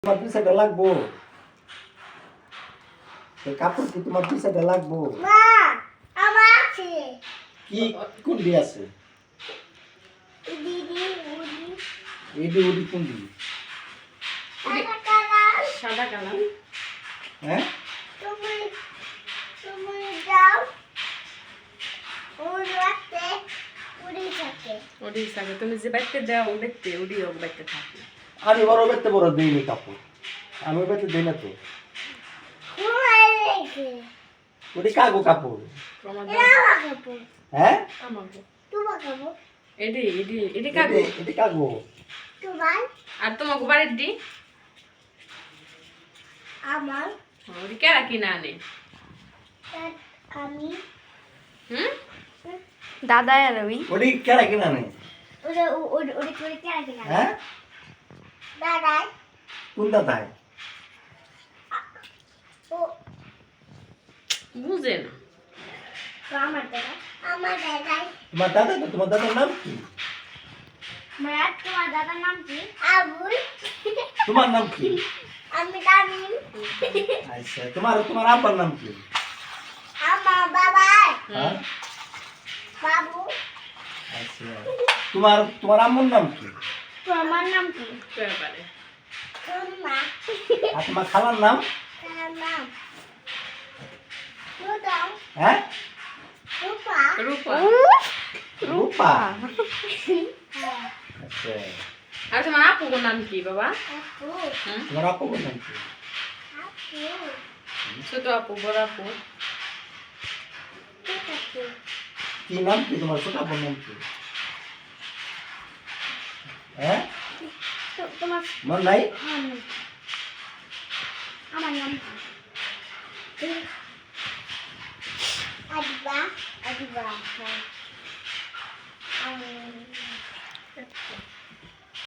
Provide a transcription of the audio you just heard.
তোমার দুই সাইডে লাগবো কাপড় কি তোমার দুই সাইডে লাগবো মা আমার আছে কি কুন্ডি আছে দিদি উদি এডি ওডি কুন্ডি সাদা কালার হ্যাঁ তুমি তুমি যাও উড়ি রাখতে উড়ি থাকে তুমি যে বাইতে দাও দেখতে উড়িও বাইতে থাকে আমি বড় বেতে বড় দিইনি কাপড় আমি বেতে দিই না তো ওটি কাগো কাপড় হ্যাঁ এডি কাগো এটি কাগো আর তোমাকে বাড়ির দি আমার ওডি কেরা কিনা আনে আমি দাদা আর ওই ওটি কেরা কিনা নেই ওরে ওরে ওরে করে কে আগে না হ্যাঁ দাদা কোন দাদাই ও বুঝে না আমার দাদা তোমার দাদা তো তোমার দাদার নাম কি মায়া তোমার দাদার নাম কি আবুল তোমার নাম কি আমি তামিম আচ্ছা তোমার আব্বার নাম কি আমার বাবা হ্যাঁ বাবু আচ্ছা তোমার আম্মুর নাম কি তোমার নাম কি ব্যাপারে তোমা আর তোমার খালার নাম তোমার নাম রুদাম হ্যাঁ রূপা রূপা রূপা আচ্ছা আর তোমার আপুর নাম কি বাবা আপু তোমার আপুর নাম কি আপু ছোট আপু বড় আপু আপু কি নাম কি তোমার ছোট আপুর নাম কি হ্যাঁ তোমার মন নাই আমার নাম আদিবা আদিবা